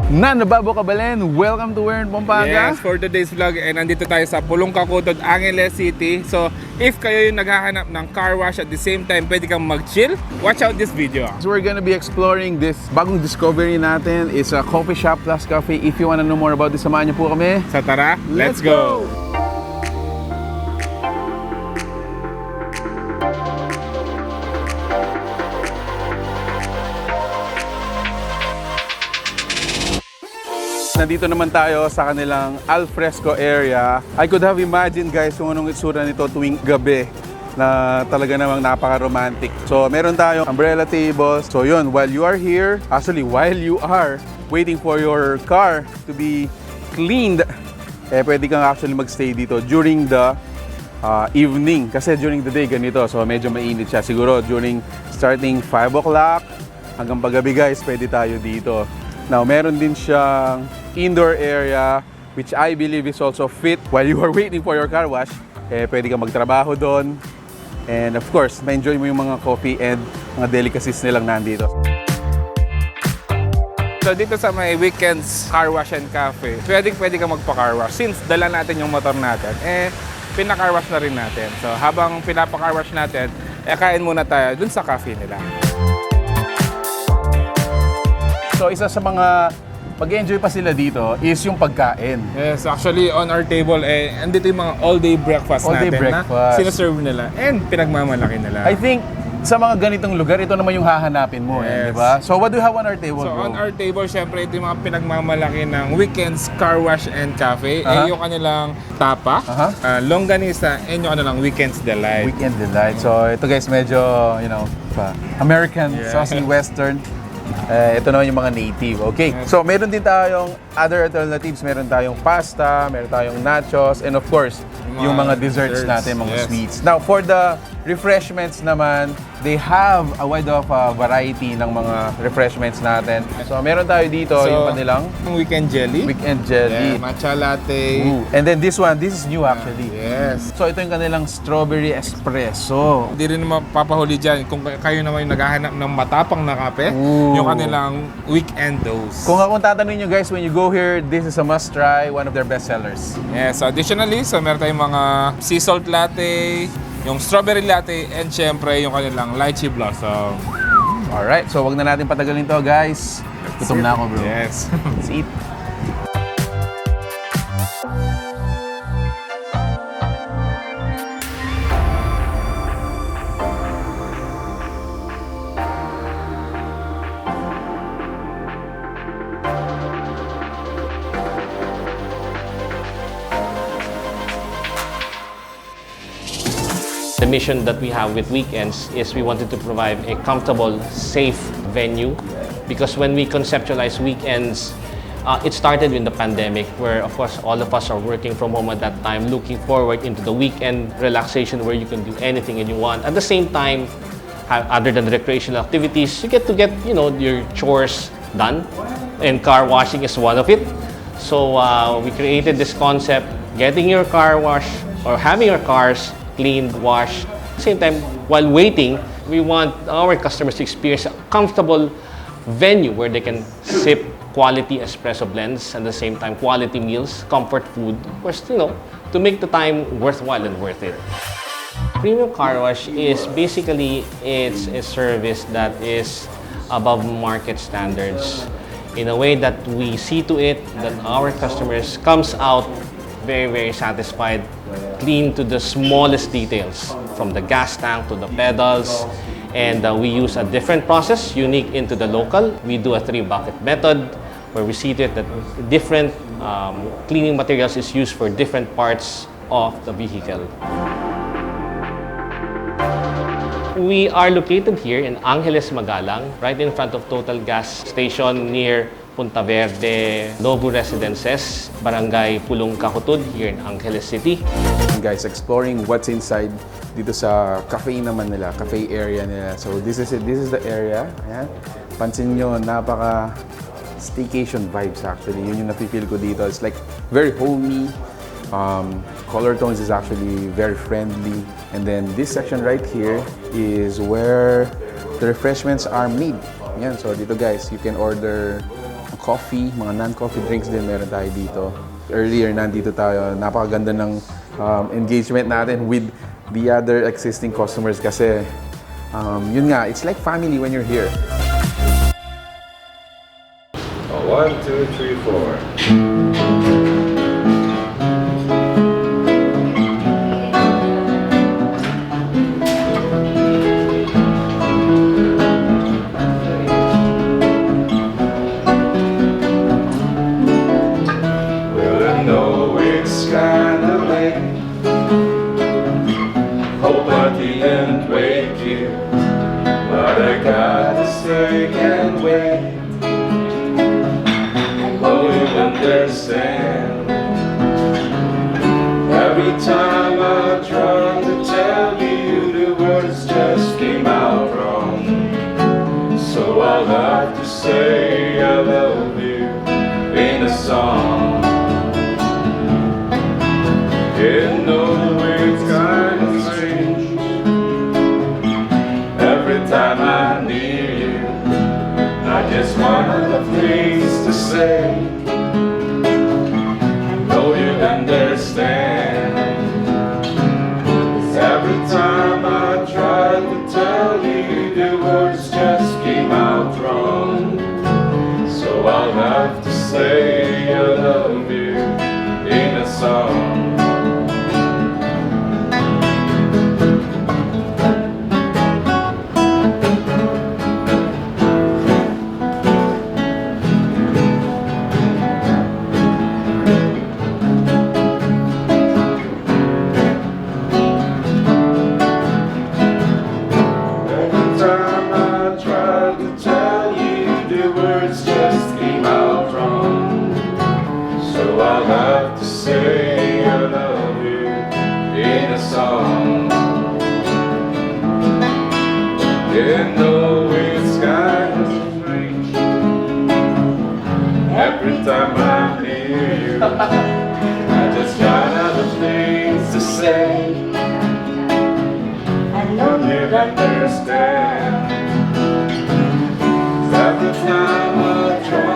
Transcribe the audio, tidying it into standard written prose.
na nababo kabalen, welcome to Wern, Pampanga. Yes, for today's vlog, and nandito tayo sa Pulong Kakutod, Angeles City. So, if kayo yung naghahanap ng car wash at the same time pwede kang mag-chill, watch out this video. So we're gonna be exploring this bagong discovery natin. It's a coffee shop plus cafe. If you wanna know more about this, samahan niyo po kami. So tara, let's go! Nandito naman tayo sa kanilang alfresco area. I could have imagined guys kung anong itsura nito tuwing gabi na talaga namang napaka-romantic. So meron tayong umbrella tables. So yun, while you are here, actually while you are waiting for your car to be cleaned, pwede kang actually magstay dito during the evening. Kasi during the day ganito, so medyo mainit siya. Siguro during starting 5 o'clock hanggang paggabi guys, pwede tayo dito. Now, meron din siyang indoor area which I believe is also fit while you are waiting for your car wash. Pwede kang magtrabaho doon. And of course, ma-enjoy mo yung mga coffee and mga delicacies nilang nandito. So dito sa may weekends car wash and cafe, pwede kang magpa-car wash. Since dala natin yung motor natin, pina-car wash na rin natin. So habang pinapa-car wash natin, kain muna tayo dun sa cafe nila. So isa sa mga mag-enjoy pa sila dito is yung pagkain. Yes, actually on our table, andito yung mga all-day breakfast natin na sinaserve nila and pinagmamalaki nila. I think sa mga ganitong lugar, ito naman yung hahanapin mo, di ba? So what do you have on our table, So bro? on our table, syempre ito yung mga pinagmamalaki ng weekends car wash and cafe. Yung kanilang tapa, longganisa, and yung kanilang weekends delight. Weekend delight. So ito guys, medyo, you know, American, saucy western. Ito naman yung mga native. Okay. So, meron din tayong other alternatives. Meron tayong pasta, meron tayong nachos, and of course, yung mga desserts natin, mga sweets. Now, for the refreshments naman, they have a wide of variety ng mga refreshments natin. So, meron tayo dito yung kanilang weekend jelly. Weekend jelly. Yeah, matcha latte. And then this one, this is new actually. Yes. So, ito yung kanilang strawberry espresso. Hindi rin mapapahuli dyan kung kayo naman yung naghahanap ng matapang na kape, yung kanilang weekend dose. Kung akong tatanungin nyo guys, when you go here, this is a must try, one of their best sellers. Yes, additionally, so meron tayong mga sea salt latte, yung strawberry latte, and syempre yung kanilang lychee blossom. Alright, so wag na natin patagalin to guys. Gutom na ako bro. Yes. Let's eat. The mission that we have with weekends is we wanted to provide a comfortable, safe venue because when we conceptualize weekends, it started in the pandemic where of course all of us are working from home at that time, looking forward into the weekend relaxation where you can do anything and you want. At the same time, other than the recreational activities, you get your chores done, and car washing is one of it. So we created this concept, getting your car washed or having your cars cleaned, washed. At the same time, while waiting, we want our customers to experience a comfortable venue where they can sip quality espresso blends and at the same time quality meals, comfort food, of course, to make the time worthwhile and worth it. Premium Car Wash is basically it's a service that is above market standards in a way that we see to it that our customers comes out very, very satisfied, clean to the smallest details, from the gas tank to the pedals. And we use a different process, unique into the local. We do a 3-bucket method where we see to it that different cleaning materials is used for different parts of the vehicle. We are located here in Angeles, Magalang, right in front of Total Gas Station near Punta Verde, Novo Residences, Barangay Pulong Kakutod here in Angeles City. Guys, exploring what's inside dito sa cafe naman nila, cafe area nila. So this is it. This is the area. Ayan. Pansin nyo, napaka staycation vibes actually. Yun yung nafe-feel ko dito. It's like very homey. Color tones is actually very friendly. And then this section right here is where the refreshments are made. Yan. So dito guys, you can order coffee, mga non-coffee drinks din meron tayo dito. Earlier, nandito tayo. Napakaganda ng engagement natin with the other existing customers kasi yun nga, it's like family when you're here. 1, 2, 3, 4. Well, I know it's kinda late. Hope I didn't wake you, but I gotta say can't wait. Understand. Every time I try to tell you, the words just came out wrong. So I'll have to say I love you in a song. You know it's kind of strange. Every time I'm near you, I just want the things to say. Understand. Every time I try to tell you, the words just came out wrong. So I'll have to say I love you in a song. I'll have to say I love you in a song. You know it's kind of strange. Every time I'm near you, I just got other things to say. I know you'd understand. Every time I try